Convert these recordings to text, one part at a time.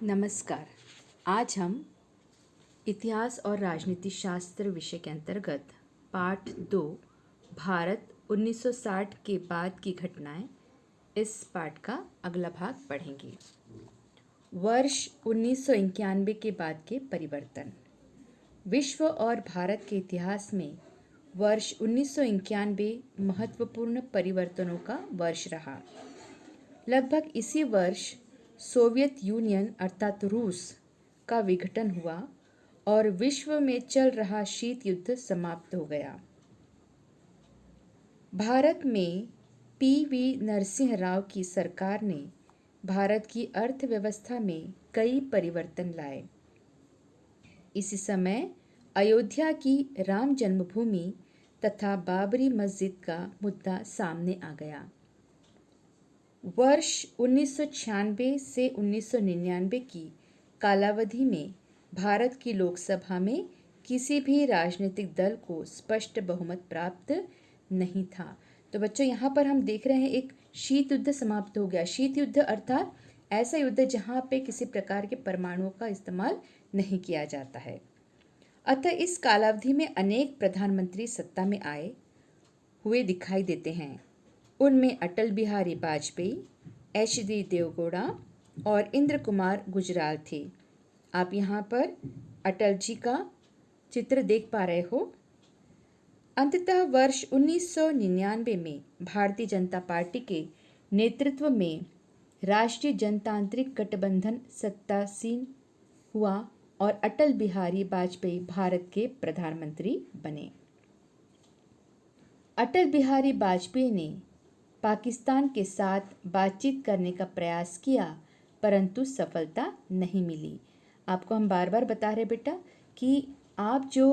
नमस्कार। आज हम इतिहास और राजनीति शास्त्र विषय के अंतर्गत पाठ 2 भारत 1960 के बाद की घटनाएं, इस पाठ का अगला भाग पढ़ेंगे। वर्ष 1991 के बाद के परिवर्तन। विश्व और भारत के इतिहास में वर्ष 1991 महत्वपूर्ण परिवर्तनों का वर्ष रहा। लगभग इसी वर्ष सोवियत यूनियन अर्थात रूस का विघटन हुआ और विश्व में चल रहा शीत युद्ध समाप्त हो गया। भारत में पी.वी. नरसिंह राव की सरकार ने भारत की अर्थव्यवस्था में कई परिवर्तन लाए। इसी समय अयोध्या की राम जन्मभूमि तथा बाबरी मस्जिद का मुद्दा सामने आ गया। वर्ष 1996 से 1999 की कालावधि में भारत की लोकसभा में किसी भी राजनीतिक दल को स्पष्ट बहुमत प्राप्त नहीं था। तो बच्चों, यहाँ पर हम देख रहे हैं एक शीत युद्ध समाप्त हो गया। शीत युद्ध अर्थात ऐसा युद्ध जहाँ पे किसी प्रकार के परमाणुओं का इस्तेमाल नहीं किया जाता है। अतः इस कालावधि में अनेक प्रधानमंत्री सत्ता में आए हुए दिखाई देते हैं। उनमें अटल बिहारी वाजपेयी, एच.डी. देवगौड़ा और इंद्र कुमार गुजराल थे। आप यहाँ पर अटल जी का चित्र देख पा रहे हो। अंततः वर्ष 1999 में भारतीय जनता पार्टी के नेतृत्व में राष्ट्रीय जनतांत्रिक गठबंधन सत्तासीन हुआ और अटल बिहारी वाजपेयी भारत के प्रधानमंत्री बने। अटल बिहारी वाजपेयी ने पाकिस्तान के साथ बातचीत करने का प्रयास किया, परंतु सफलता नहीं मिली। आपको हम बार बार बता रहे बेटा कि आप जो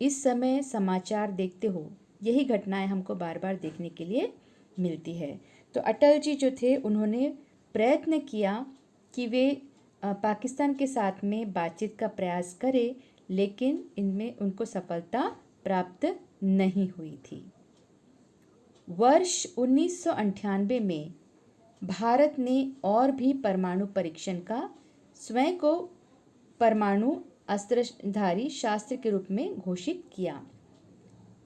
इस समय समाचार देखते हो, यही घटनाएं हमको बार बार देखने के लिए मिलती है। तो अटल जी जो थे, उन्होंने प्रयत्न किया कि वे पाकिस्तान के साथ में बातचीत का प्रयास करें, लेकिन इनमें उनको सफलता प्राप्त नहीं हुई थी। वर्ष 1998 में भारत ने और भी परमाणु परीक्षण का स्वयं को परमाणु अस्त्रधारी राष्ट्र के रूप में घोषित किया।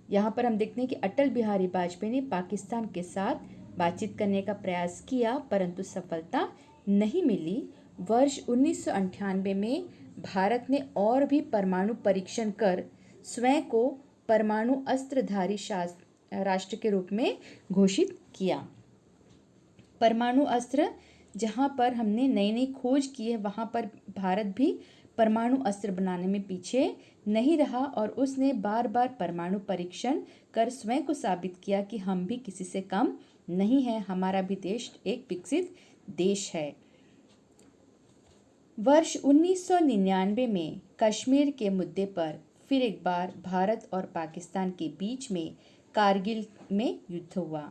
यहाँ पर हम देखते हैं कि अटल बिहारी वाजपेयी ने पाकिस्तान के साथ बातचीत करने का प्रयास किया, परंतु सफलता नहीं मिली। वर्ष 1998 में भारत ने और भी परमाणु परीक्षण कर स्वयं को परमाणु अस्त्रधारी राष्ट्र के रूप में घोषित किया। परमाणु अस्त्र जहाँ पर हमने नई नई खोज की है, वहाँ पर भारत भी परमाणु अस्त्र बनाने में पीछे नहीं रहा और उसने बार बार परमाणु परीक्षण कर स्वयं को साबित किया कि हम भी किसी से कम नहीं है, हमारा भी देश एक विकसित देश है। वर्ष 1999 में कश्मीर के मुद्दे पर फिर एक बार भारत और पाकिस्तान के बीच में कारगिल में युद्ध हुआ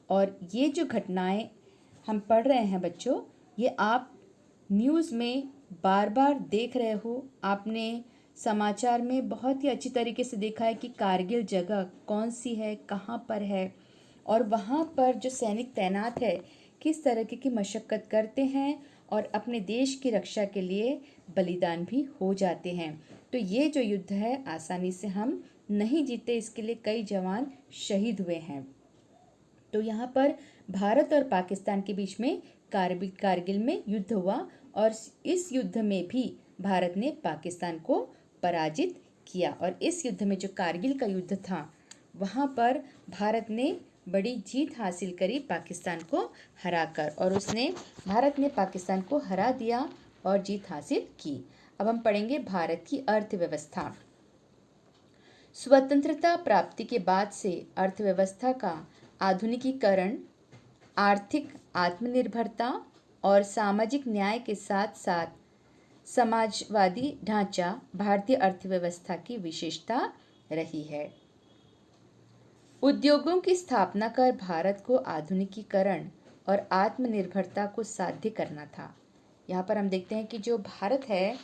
और ये जो घटनाएं हम पढ़ रहे हैं बच्चों, ये आप न्यूज़ में बार बार देख रहे हो। आपने समाचार में बहुत ही अच्छी तरीके से देखा है कि कारगिल जगह कौन सी है, कहाँ पर है और वहाँ पर जो सैनिक तैनात है किस तरह की मशक्क़त करते हैं और अपने देश की रक्षा के लिए बलिदान भी हो जाते हैं। तो ये जो युद्ध है आसानी से हम नहीं जीते, इसके लिए कई जवान शहीद हुए हैं। तो यहाँ पर भारत और पाकिस्तान के बीच में कारगिल में युद्ध हुआ और इस युद्ध में भी भारत ने पाकिस्तान को पराजित किया और इस युद्ध में जो कारगिल का युद्ध था, वहाँ पर भारत ने बड़ी जीत हासिल करी पाकिस्तान को हराकर और भारत ने पाकिस्तान को हरा दिया और जीत हासिल की। अब हम पढ़ेंगे भारत की अर्थव्यवस्था। स्वतंत्रता प्राप्ति के बाद से अर्थव्यवस्था का आधुनिकीकरण, आर्थिक आत्मनिर्भरता और सामाजिक न्याय के साथ साथ समाजवादी ढांचा भारतीय अर्थव्यवस्था की विशेषता रही है। उद्योगों की स्थापना कर भारत को आधुनिकीकरण और आत्मनिर्भरता को साध्य करना था। यहाँ पर हम देखते हैं कि जो भारत है,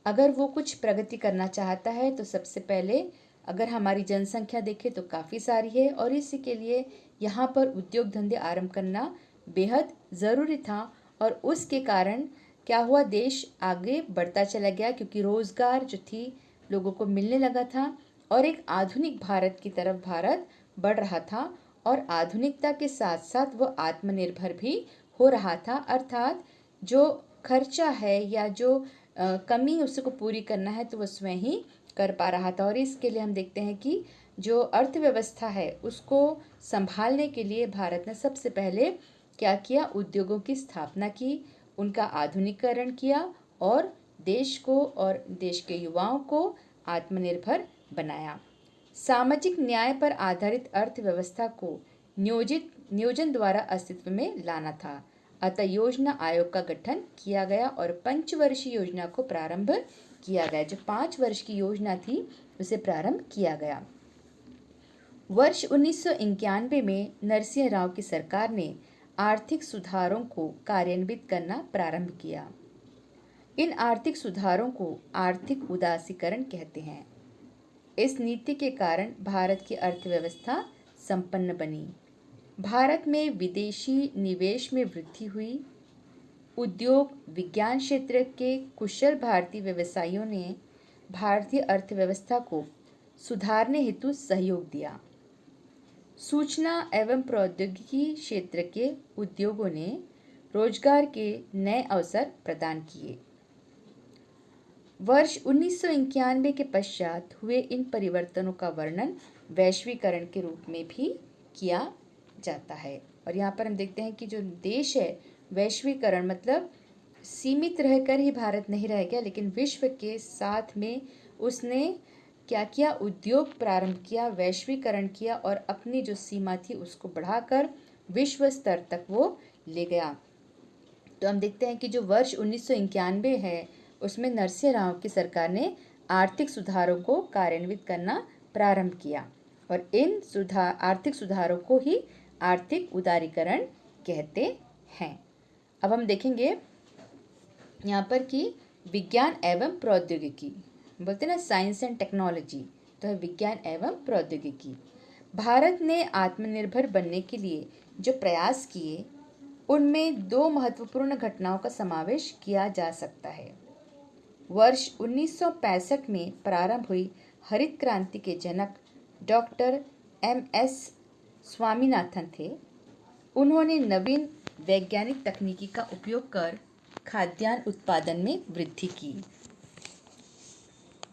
अगर वो कुछ प्रगति करना चाहता है तो सबसे पहले अगर हमारी जनसंख्या देखें तो काफ़ी सारी है और इसी के लिए यहाँ पर उद्योग धंधे आरंभ करना बेहद ज़रूरी था और उसके कारण क्या हुआ, देश आगे बढ़ता चला गया क्योंकि रोजगार जो थी लोगों को मिलने लगा था और एक आधुनिक भारत की तरफ भारत बढ़ रहा था और आधुनिकता के साथ साथ वो आत्मनिर्भर भी हो रहा था। अर्थात जो खर्चा है या जो कमी उसको पूरी करना है तो वो स्वयं ही कर पा रहा था। और इसके लिए हम देखते हैं कि जो अर्थव्यवस्था है उसको संभालने के लिए भारत ने सबसे पहले क्या किया, उद्योगों की स्थापना की, उनका आधुनिकीकरण किया और देश को और देश के युवाओं को आत्मनिर्भर बनाया। सामाजिक न्याय पर आधारित अर्थव्यवस्था को नियोजन द्वारा अस्तित्व में लाना था। अतः योजना आयोग का गठन किया गया और पंचवर्षीय योजना को प्रारंभ किया गया। जो 5 वर्ष की योजना थी उसे प्रारंभ किया गया। वर्ष 1991 में नरसिंह राव की सरकार ने आर्थिक सुधारों को कार्यान्वित करना प्रारंभ किया। इन आर्थिक सुधारों को आर्थिक उदासीकरण कहते हैं। इस नीति के कारण भारत की अर्थव्यवस्था संपन्न बनी। भारत में विदेशी निवेश में वृद्धि हुई। उद्योग विज्ञान क्षेत्र के कुशल भारतीय व्यवसायियों ने भारतीय अर्थव्यवस्था को सुधारने हेतु सहयोग दिया। सूचना एवं प्रौद्योगिकी क्षेत्र के उद्योगों ने रोजगार के नए अवसर प्रदान किए। वर्ष 1991 के पश्चात हुए इन परिवर्तनों का वर्णन वैश्वीकरण के रूप में भी किया जाता है। और यहाँ पर हम देखते हैं कि जो देश है, वैश्वीकरण मतलब सीमित रहकर ही भारत नहीं रह गया, लेकिन विश्व के साथ में उसने क्या किया, उद्योग प्रारंभ किया, वैश्वीकरण किया और अपनी जो सीमा थी उसको बढ़ाकर विश्व स्तर तक वो ले गया। तो हम देखते हैं कि जो वर्ष 1991 है उसमें नरसिंह राव की सरकार ने आर्थिक सुधारों को कार्यान्वित करना प्रारंभ किया और इन आर्थिक सुधारों को ही आर्थिक उदारीकरण कहते हैं। अब हम देखेंगे यहाँ पर कि विज्ञान एवं प्रौद्योगिकी, बोलते ना साइंस एंड टेक्नोलॉजी, तो है विज्ञान एवं प्रौद्योगिकी। भारत ने आत्मनिर्भर बनने के लिए जो प्रयास किए उनमें 2 महत्वपूर्ण घटनाओं का समावेश किया जा सकता है। वर्ष 1965 में प्रारंभ हुई हरित क्रांति के जनक डॉक्टर MS स्वामीनाथन थे। उन्होंने नवीन वैज्ञानिक तकनीकी का उपयोग कर खाद्यान्न उत्पादन में वृद्धि की।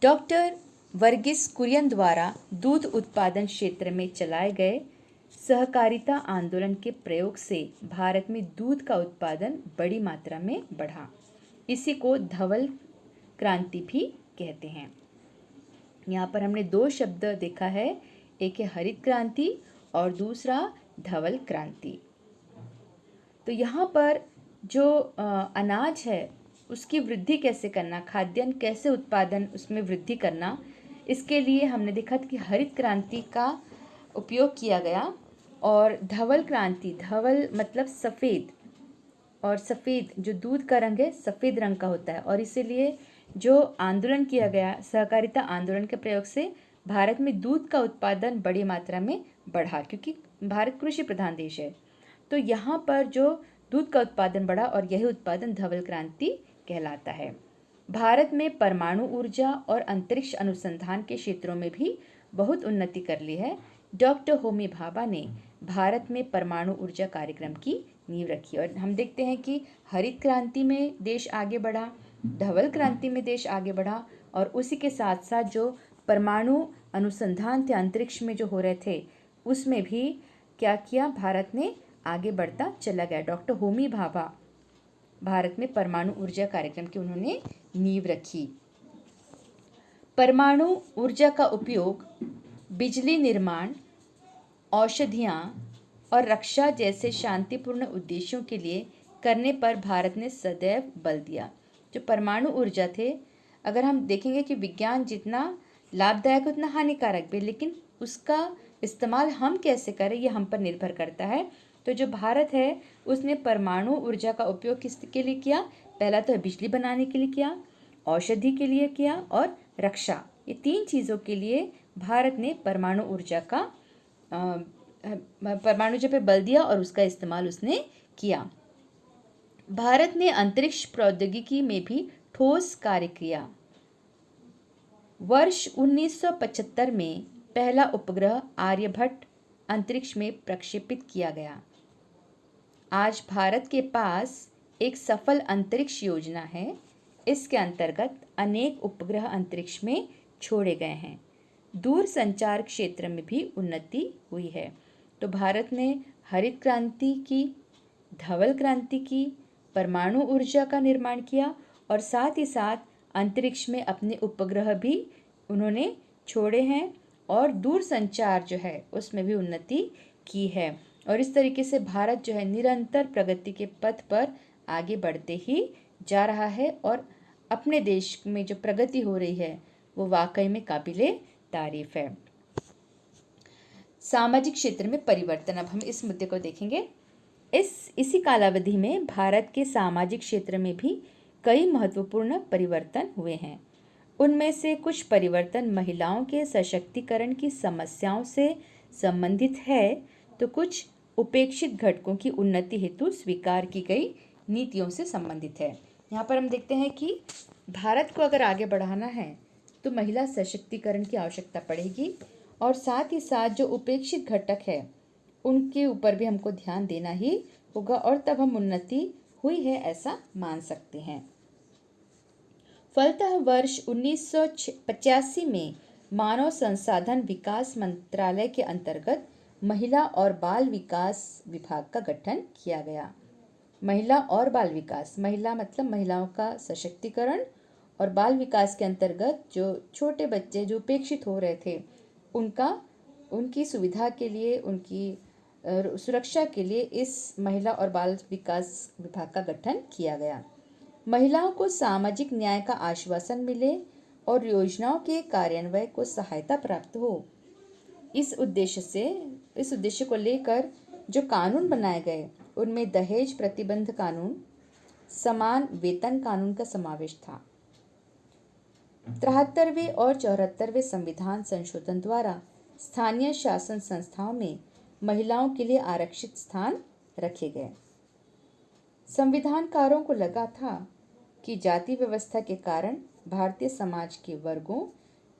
डॉक्टर वर्गीस कुरियन द्वारा दूध उत्पादन क्षेत्र में चलाए गए सहकारिता आंदोलन के प्रयोग से भारत में दूध का उत्पादन बड़ी मात्रा में बढ़ा। इसी को धवल क्रांति भी कहते हैं। यहाँ पर हमने 2 शब्द देखा है, एक है हरित क्रांति और दूसरा धवल क्रांति। तो यहाँ पर जो अनाज है उसकी वृद्धि कैसे करना, खाद्यान्न कैसे उत्पादन उसमें वृद्धि करना, इसके लिए हमने देखा कि हरित क्रांति का उपयोग किया गया और धवल क्रांति, धवल मतलब सफ़ेद, और सफ़ेद जो दूध का रंग है सफ़ेद रंग का होता है और इसीलिए जो आंदोलन किया गया सहकारिता आंदोलन के प्रयोग से भारत में दूध का उत्पादन बड़ी मात्रा में बढ़ा, क्योंकि भारत कृषि प्रधान देश है। तो यहाँ पर जो दूध का उत्पादन बढ़ा और यही उत्पादन धवल क्रांति कहलाता है। भारत में परमाणु ऊर्जा और अंतरिक्ष अनुसंधान के क्षेत्रों में भी बहुत उन्नति कर ली है। डॉक्टर होमी भाभा ने भारत में परमाणु ऊर्जा कार्यक्रम की नींव रखी और हम देखते हैं कि हरित क्रांति में देश आगे बढ़ा, धवल क्रांति में देश आगे बढ़ा और उसी के साथ साथ जो परमाणु अनुसंधान थे अंतरिक्ष में जो हो रहे थे उसमें भी क्या किया, भारत ने आगे बढ़ता चला गया। डॉक्टर होमी भाभा भारत में परमाणु ऊर्जा कार्यक्रम की उन्होंने नींव रखी। परमाणु ऊर्जा का उपयोग बिजली निर्माण, औषधियाँ और रक्षा जैसे शांतिपूर्ण उद्देश्यों के लिए करने पर भारत ने सदैव बल दिया। जो परमाणु ऊर्जा थे, अगर हम देखेंगे कि विज्ञान जितना लाभदायक उतना हानिकारक भी, लेकिन उसका इस्तेमाल हम कैसे करें ये हम पर निर्भर करता है। तो जो भारत है उसने परमाणु ऊर्जा का उपयोग किसके लिए किया, पहला तो बिजली बनाने के लिए किया, औषधि के लिए किया और रक्षा, ये 3 चीज़ों के लिए भारत ने परमाणु ऊर्जा पे बल दिया और उसका इस्तेमाल उसने किया। भारत ने अंतरिक्ष प्रौद्योगिकी में भी ठोस कार्य किया। वर्ष 1975 में पहला उपग्रह आर्यभट्ट अंतरिक्ष में प्रक्षेपित किया गया। आज भारत के पास एक सफल अंतरिक्ष योजना है। इसके अंतर्गत अनेक उपग्रह अंतरिक्ष में छोड़े गए हैं। दूर संचार क्षेत्र में भी उन्नति हुई है। तो भारत ने हरित क्रांति की, धवल क्रांति की, परमाणु ऊर्जा का निर्माण किया और साथ ही साथ अंतरिक्ष में अपने उपग्रह भी उन्होंने छोड़े हैं और दूर संचार जो है उसमें भी उन्नति की है। और इस तरीके से भारत जो है निरंतर प्रगति के पथ पर आगे बढ़ते ही जा रहा है और अपने देश में जो प्रगति हो रही है वो वाकई में काबिले तारीफ है। सामाजिक क्षेत्र में परिवर्तन, अब हम इस मुद्दे को देखेंगे। इसी कालावधि में भारत के सामाजिक क्षेत्र में भी कई महत्वपूर्ण परिवर्तन हुए हैं। उनमें से कुछ परिवर्तन महिलाओं के सशक्तिकरण की समस्याओं से संबंधित है, तो कुछ उपेक्षित घटकों की उन्नति हेतु स्वीकार की गई नीतियों से संबंधित है। यहाँ पर हम देखते हैं कि भारत को अगर आगे बढ़ाना है तो महिला सशक्तिकरण की आवश्यकता पड़ेगी और साथ ही साथ जो उपेक्षित घटक है उनके ऊपर भी हमको ध्यान देना ही होगा और तब हम उन्नति हुई है ऐसा मान सकते हैं। फलतः वर्ष 1985 में मानव संसाधन विकास मंत्रालय के अंतर्गत महिला और बाल विकास विभाग का गठन किया गया। महिला और बाल विकास, महिला मतलब महिलाओं का सशक्तिकरण और बाल विकास के अंतर्गत जो छोटे बच्चे जो उपेक्षित हो रहे थे उनकी सुविधा के लिए, उनकी सुरक्षा के लिए इस महिला और बाल विकास विभाग का गठन किया गया। महिलाओं को सामाजिक न्याय का आश्वासन मिले और योजनाओं के कार्यान्वयन को सहायता प्राप्त हो। इस उद्देश्य को लेकर जो कानून बनाए गए उनमें दहेज प्रतिबंध कानून, समान वेतन कानून का समावेश था। 73वें और 74वें संविधान संशोधन द्वारा स्थानीय शासन संस्थाओं में महिलाओं के लिए आरक्षित स्थान रखे गए। संविधानकारों को लगा था कि जाति व्यवस्था के कारण भारतीय समाज के वर्गों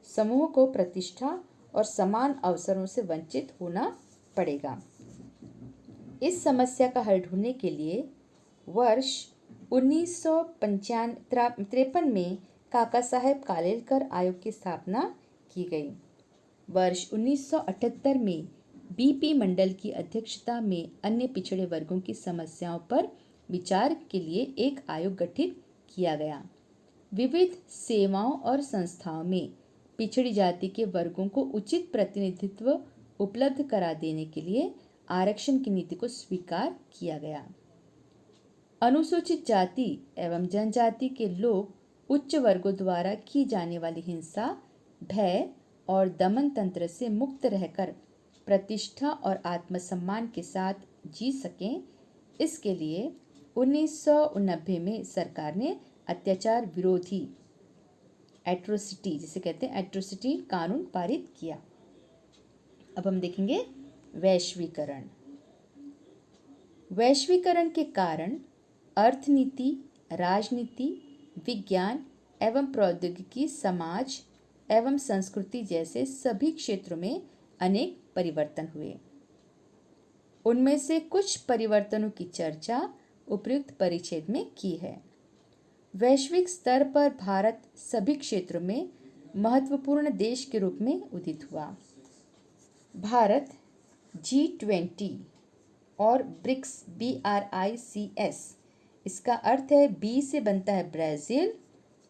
समूह को प्रतिष्ठा और समान अवसरों से वंचित होना पड़ेगा। इस समस्या का हल ढूंढने के लिए वर्ष 1953 में काका साहेब कालेलकर आयोग की स्थापना की गई। वर्ष 1978 में बीपी मंडल की अध्यक्षता में अन्य पिछड़े वर्गों की समस्याओं पर विचार के लिए एक आयोग गठित किया गया। विविध सेवाओं और संस्थाओं में पिछड़ी जाति के वर्गों को उचित प्रतिनिधित्व उपलब्ध करा देने के लिए आरक्षण की नीति को स्वीकार किया गया। अनुसूचित जाति एवं जनजाति के लोग उच्च वर्गों द्वारा की जाने वाली हिंसा, भय और दमन तंत्र से मुक्त रहकर प्रतिष्ठा और आत्मसम्मान के साथ जी सकें, इसके लिए 1990 में सरकार ने अत्याचार विरोधी एट्रोसिटी, जिसे कहते हैं एट्रोसिटी कानून पारित किया। अब हम देखेंगे वैश्वीकरण। वैश्वीकरण के कारण अर्थनीति, राजनीति, विज्ञान एवं प्रौद्योगिकी, समाज एवं संस्कृति जैसे सभी क्षेत्रों में अनेक परिवर्तन हुए। उनमें से कुछ परिवर्तनों की चर्चा उपयुक्त परिच्छेद में की है। वैश्विक स्तर पर भारत सभी क्षेत्रों में महत्वपूर्ण देश के रूप में उदित हुआ। भारत G20 और ब्रिक्स BRICS, इसका अर्थ है B से बनता है ब्राज़ील,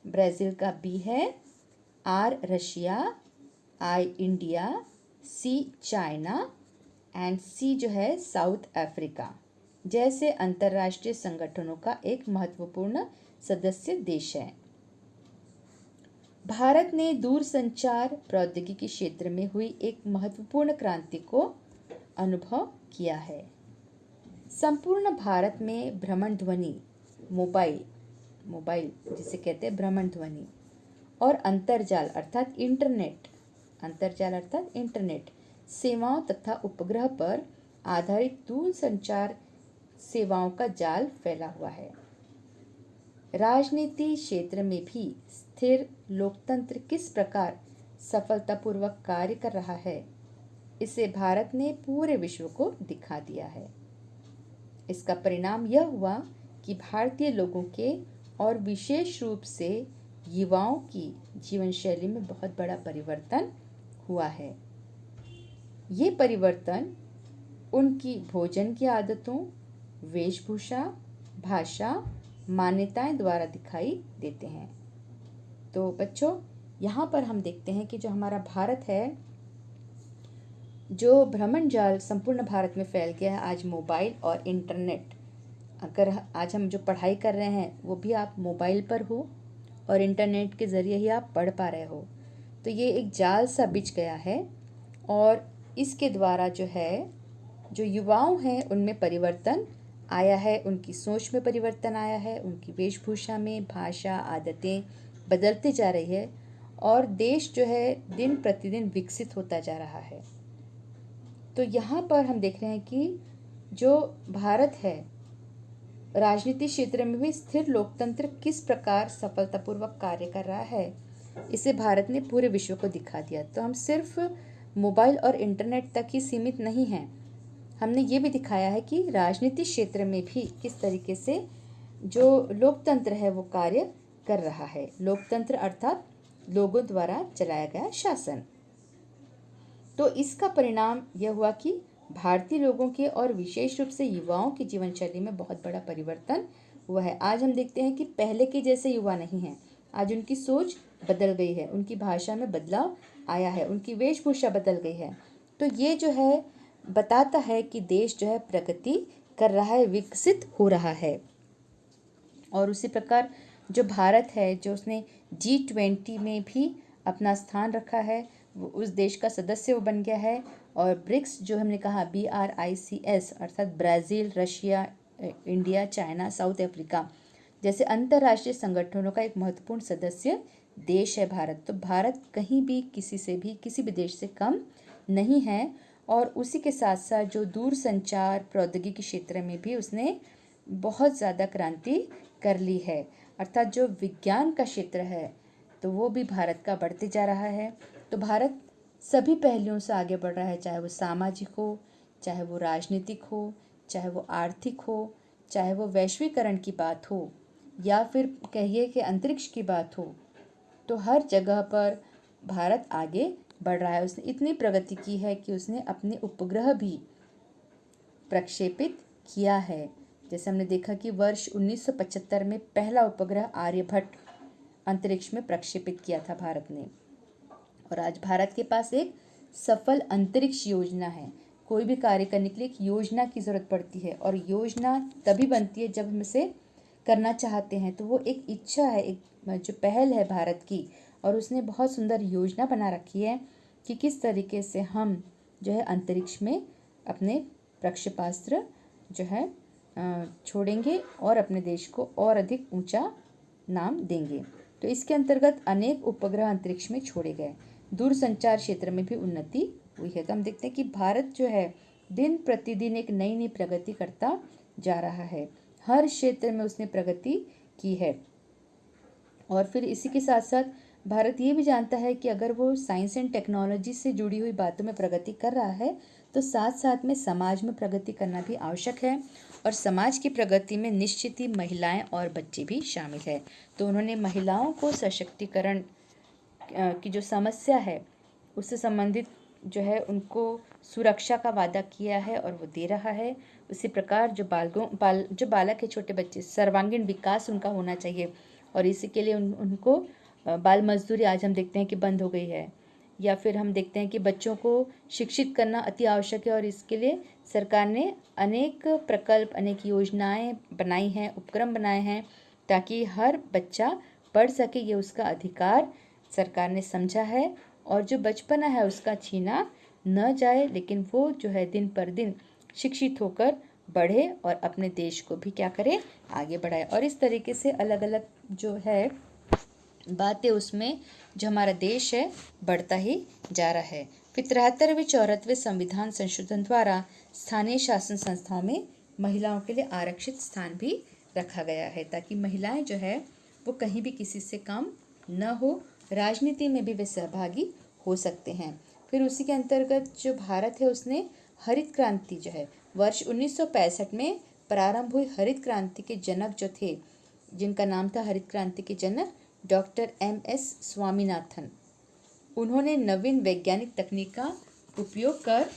ब्राज़ील का B है, R Russia, I India, C China and C जो है साउथ अफ्रीका जैसे अंतर्राष्ट्रीय संगठनों का एक महत्वपूर्ण सदस्य देश है। भारत ने दूरसंचार प्रौद्योगिकी क्षेत्र में हुई एक महत्वपूर्ण क्रांति को अनुभव किया है। संपूर्ण भारत में भ्रमण ध्वनि, मोबाइल जिसे कहते हैं भ्रमण ध्वनि, और अंतरजाल अर्थात इंटरनेट सेवाओं तथा उपग्रह पर आधारित दूरसंचार सेवाओं का जाल फैला हुआ है। राजनीति क्षेत्र में भी स्थिर लोकतंत्र किस प्रकार सफलतापूर्वक कार्य कर रहा है, इसे भारत ने पूरे विश्व को दिखा दिया है। इसका परिणाम यह हुआ कि भारतीय लोगों के और विशेष रूप से युवाओं की जीवन शैली में बहुत बड़ा परिवर्तन हुआ है। ये परिवर्तन उनकी भोजन की आदतों, वेशभूषा, भाषा, मान्यताएं द्वारा दिखाई देते हैं। तो बच्चों, यहाँ पर हम देखते हैं कि जो हमारा भारत है, जो भ्रमण जाल संपूर्ण भारत में फैल गया है आज मोबाइल और इंटरनेट। अगर आज हम जो पढ़ाई कर रहे हैं वो भी आप मोबाइल पर हो और इंटरनेट के ज़रिए ही आप पढ़ पा रहे हो, तो ये एक जाल सा बिछ गया है। और इसके द्वारा जो है, जो युवाओं हैं उनमें परिवर्तन आया है, उनकी सोच में परिवर्तन आया है, उनकी वेशभूषा में, भाषा, आदतें बदलती जा रही है और देश जो है दिन प्रतिदिन विकसित होता जा रहा है। तो यहाँ पर हम देख रहे हैं कि जो भारत है, राजनीति क्षेत्र में भी स्थिर लोकतंत्र किस प्रकार सफलतापूर्वक कार्य कर रहा है, इसे भारत ने पूरे विश्व को दिखा दिया। तो हम सिर्फ मोबाइल और इंटरनेट तक ही सीमित नहीं हैं, हमने ये भी दिखाया है कि राजनीति क्षेत्र में भी किस तरीके से जो लोकतंत्र है वो कार्य कर रहा है। लोकतंत्र अर्थात लोगों द्वारा चलाया गया शासन। तो इसका परिणाम यह हुआ कि भारतीय लोगों के और विशेष रूप से युवाओं की जीवन शैली में बहुत बड़ा परिवर्तन हुआ है। आज हम देखते हैं कि पहले के जैसे युवा नहीं हैं, आज उनकी सोच बदल गई है, उनकी भाषा में बदलाव आया है, उनकी वेशभूषा बदल गई है। तो ये जो है बताता है कि देश जो है प्रगति कर रहा है, विकसित हो रहा है। और उसी प्रकार जो भारत है, जो उसने G20 में भी अपना स्थान रखा है, वो उस देश का सदस्य वो बन गया है। और ब्रिक्स जो हमने कहा BRICS अर्थात Brazil, Russia, India, China, south Africa जैसे अंतर्राष्ट्रीय संगठनों का एक महत्वपूर्ण सदस्य देश है भारत। तो भारत कहीं भी किसी से भी किसी भी देश से कम नहीं है। और उसी के साथ साथ जो दूर संचार प्रौद्योगिकी क्षेत्र में भी उसने बहुत ज़्यादा क्रांति कर ली है, अर्थात जो विज्ञान का क्षेत्र है तो वो भी भारत का बढ़ते जा रहा है। तो भारत सभी पहलुओं से आगे बढ़ रहा है, चाहे वो सामाजिक हो, चाहे वो राजनीतिक हो, चाहे वो आर्थिक हो, चाहे वो वैश्वीकरण की बात हो, या फिर कहिए कि अंतरिक्ष की बात हो। तो हर जगह पर भारत आगे बढ़ रहा है। उसने इतनी प्रगति की है कि उसने अपने उपग्रह भी प्रक्षेपित किया है। जैसे हमने देखा कि वर्ष 1975 में पहला उपग्रह आर्यभट्ट अंतरिक्ष में प्रक्षेपित किया था भारत ने। और आज भारत के पास एक सफल अंतरिक्ष योजना है। कोई भी कार्य करने के लिए एक योजना की ज़रूरत पड़ती है, और योजना तभी बनती है जब हम इसे करना चाहते हैं। तो वो एक इच्छा है, एक जो पहल है भारत की, और उसने बहुत सुंदर योजना बना रखी है कि किस तरीके से हम जो है अंतरिक्ष में अपने प्रक्षेपास्त्र जो है छोड़ेंगे और अपने देश को और अधिक ऊंचा नाम देंगे। तो इसके अंतर्गत अनेक उपग्रह अंतरिक्ष में छोड़े गए। दूरसंचार क्षेत्र में भी उन्नति हुई है। तो हम देखते हैं कि भारत जो है दिन प्रतिदिन एक नई नई प्रगति करता जा रहा है। हर क्षेत्र में उसने प्रगति की है। और फिर इसी के साथ साथ भारत ये भी जानता है कि अगर वो साइंस एंड टेक्नोलॉजी से जुड़ी हुई बातों में प्रगति कर रहा है तो साथ साथ में समाज में प्रगति करना भी आवश्यक है। और समाज की प्रगति में निश्चित ही महिलाएं और बच्चे भी शामिल है। तो उन्होंने महिलाओं को सशक्तिकरण की जो समस्या है उससे संबंधित जो है उनको सुरक्षा का वादा किया है और वो दे रहा है। उसी प्रकार जो बालक है, छोटे बच्चे, सर्वांगीण विकास उनका होना चाहिए। और इसी के लिए उनको बाल मजदूरी आज हम देखते हैं कि बंद हो गई है। या फिर हम देखते हैं कि बच्चों को शिक्षित करना अति आवश्यक है, और इसके लिए सरकार ने अनेक प्रकल्प, अनेक योजनाएं बनाई हैं, उपक्रम बनाए हैं ताकि हर बच्चा पढ़ सके। ये उसका अधिकार सरकार ने समझा है, और जो बचपना है उसका छीना न जाए, लेकिन वो जो है दिन पर दिन शिक्षित होकर बढ़े और अपने देश को भी क्या करे, आगे बढ़ाए। और इस तरीके से अलग अलग जो है बातें उसमें जो हमारा देश है बढ़ता ही जा रहा है। फिर 73वें 74वें संविधान संशोधन द्वारा स्थानीय शासन संस्थाओं में महिलाओं के लिए आरक्षित स्थान भी रखा गया है ताकि महिलाएं जो है वो कहीं भी किसी से कम न हो, राजनीति में भी वे सहभागी हो सकते हैं। फिर उसी के अंतर्गत जो भारत है उसने हरित क्रांति जो है वर्ष 1965 में प्रारंभ हुई हरित क्रांति के जनक जो थे, जिनका नाम था हरित क्रांति के जनक डॉक्टर MS स्वामीनाथन, उन्होंने नवीन वैज्ञानिक तकनीक का उपयोग कर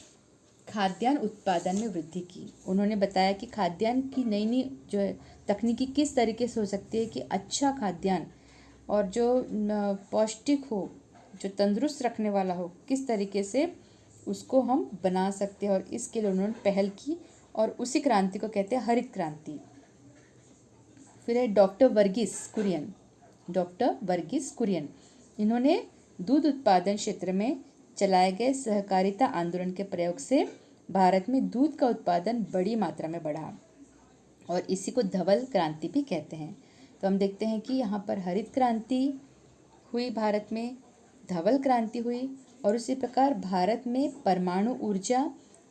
खाद्यान्न उत्पादन में वृद्धि की। उन्होंने बताया कि खाद्यान्न की नई नई जो है तकनीकी किस तरीके से हो सकती है कि अच्छा खाद्यान्न और जो पौष्टिक हो, जो तंदुरुस्त रखने वाला हो, किस तरीके से उसको हम बना सकते हैं, और इसके लिए उन्होंने पहल की और उसी क्रांति को कहते हैं हरित क्रांति। फिर है डॉक्टर वर्गीस कुरियन, इन्होंने दूध उत्पादन क्षेत्र में चलाए गए सहकारिता आंदोलन के प्रयोग से भारत में दूध का उत्पादन बड़ी मात्रा में बढ़ा और इसी को धवल क्रांति भी कहते हैं। तो हम देखते हैं कि यहाँ पर हरित क्रांति हुई भारत में, धवल क्रांति हुई और उसी प्रकार भारत में परमाणु ऊर्जा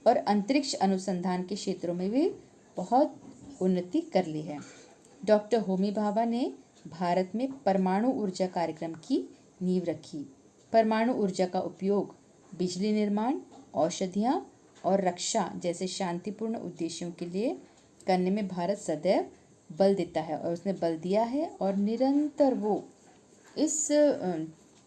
और अंतरिक्ष अनुसंधान के क्षेत्रों में भी बहुत उन्नति कर ली है। डॉक्टर होमी भाभा ने भारत में परमाणु ऊर्जा कार्यक्रम की नींव रखी। परमाणु ऊर्जा का उपयोग बिजली निर्माण, औषधियाँ और रक्षा जैसे शांतिपूर्ण उद्देश्यों के लिए करने में भारत सदैव बल देता है और उसने बल दिया है और निरंतर वो इस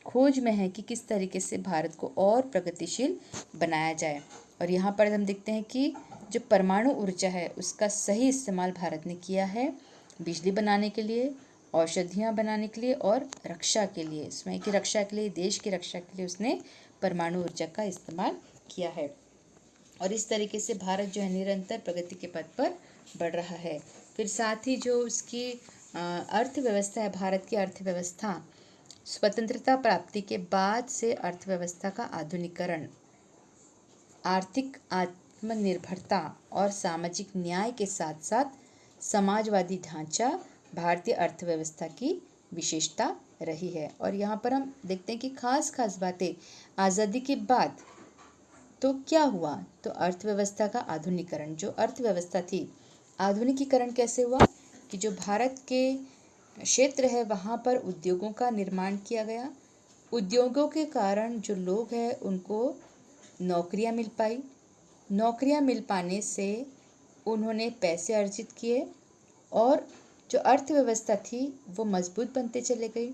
खोज में है कि किस तरीके से भारत को और प्रगतिशील बनाया जाए। और यहाँ पर हम देखते हैं कि जो परमाणु ऊर्जा है उसका सही इस्तेमाल भारत ने किया है बिजली बनाने के लिए, औषधियाँ बनाने के लिए और रक्षा के लिए, स्वयं की रक्षा के लिए, देश की रक्षा के लिए उसने परमाणु ऊर्जा का इस्तेमाल किया है। और इस तरीके से भारत जो है निरंतर प्रगति के पथ पर बढ़ रहा है। फिर साथ ही जो उसकी अर्थव्यवस्था है, भारत की अर्थव्यवस्था स्वतंत्रता प्राप्ति के बाद से अर्थव्यवस्था का आधुनिकीकरण, आर्थिक आत्मनिर्भरता और सामाजिक न्याय के साथ साथ समाजवादी ढांचा भारतीय अर्थव्यवस्था की विशेषता रही है। और यहाँ पर हम देखते हैं कि खास बातें आज़ादी के बाद तो क्या हुआ, तो अर्थव्यवस्था का आधुनिकीकरण, जो अर्थव्यवस्था थी आधुनिकीकरण कैसे हुआ कि जो भारत के क्षेत्र है वहाँ पर उद्योगों का निर्माण किया गया। उद्योगों के कारण जो लोग हैं उनको नौकरियाँ मिल पाई, नौकरियाँ मिल पाने से उन्होंने पैसे अर्जित किए और जो अर्थव्यवस्था थी वो मजबूत बनते चले गई।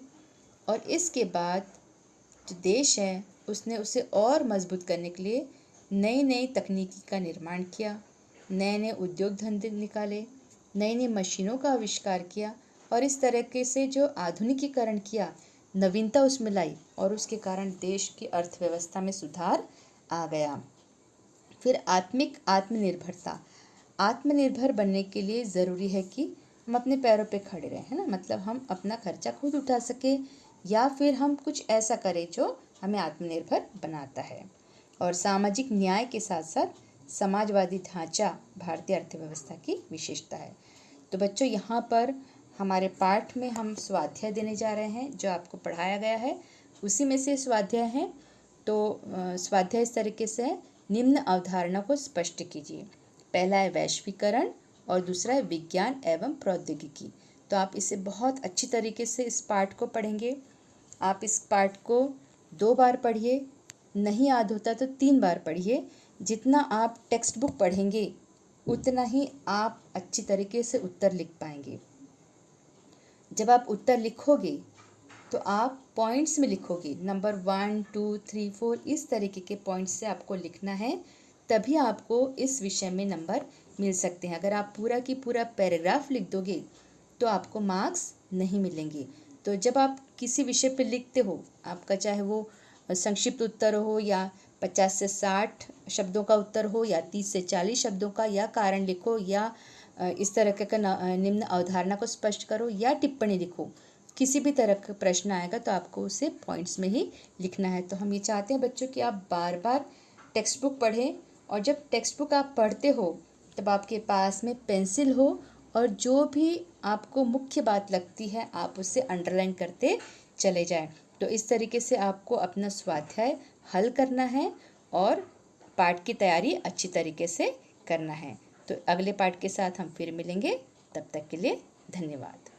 और इसके बाद जो देश है उसने उसे और मजबूत करने के लिए नई नई तकनीकी का निर्माण किया, नए नए उद्योग धंधे निकाले, नई नई मशीनों का आविष्कार किया और इस तरीके से जो आधुनिकीकरण किया, नवीनता उसमें लाई और उसके कारण देश की अर्थव्यवस्था में सुधार आ गया। फिर आत्मनिर्भरता, आत्मनिर्भर बनने के लिए ज़रूरी है कि हम अपने पैरों पे खड़े रहें, है ना, मतलब हम अपना खर्चा खुद उठा सके या फिर हम कुछ ऐसा करें जो हमें आत्मनिर्भर बनाता है। और सामाजिक न्याय के साथ साथ समाजवादी ढांचा भारतीय अर्थव्यवस्था की विशेषता है। तो बच्चों यहाँ पर हमारे पाठ में हम स्वाध्याय देने जा रहे हैं, जो आपको पढ़ाया गया है उसी में से स्वाध्याय है। तो स्वाध्याय इस तरीके से है, निम्न अवधारणा को स्पष्ट कीजिए। पहला है वैश्वीकरण और दूसरा है विज्ञान एवं प्रौद्योगिकी। तो आप इसे बहुत अच्छी तरीके से इस पाठ को पढ़ेंगे। आप इस पाठ को 2 बार पढ़िए, नहीं याद होता तो 3 बार पढ़िए। जितना आप टेक्स्ट बुक पढ़ेंगे उतना ही आप अच्छी तरीके से उत्तर लिख पाएंगे। जब आप उत्तर लिखोगे तो आप पॉइंट्स में लिखोगे, नंबर 1 2 3 4 इस तरीके के पॉइंट्स से आपको लिखना है, तभी आपको इस विषय में नंबर मिल सकते हैं। अगर आप पूरा की पूरा पैराग्राफ लिख दोगे तो आपको मार्क्स नहीं मिलेंगे। तो जब आप किसी विषय पर लिखते हो, आपका चाहे वो संक्षिप्त उत्तर हो या 50 से 60 शब्दों का उत्तर हो या 30 से 40 शब्दों का, या कारण लिखो या इस तरह का निम्न अवधारणा को स्पष्ट करो या टिप्पणी लिखो, किसी भी तरह का प्रश्न आएगा तो आपको उसे पॉइंट्स में ही लिखना है। तो हम ये चाहते हैं बच्चों कि आप बार बार टेक्स्ट बुक पढ़ें और जब टेक्स्ट बुक आप पढ़ते हो तब आपके पास में पेंसिल हो और जो भी आपको मुख्य बात लगती है आप उसे अंडरलाइन करते चले जाएं। तो इस तरीके से आपको अपना स्वाध्याय हल करना है और पाठ की तैयारी अच्छी तरीके से करना है। तो अगले पाठ के साथ हम फिर मिलेंगे, तब तक के लिए धन्यवाद।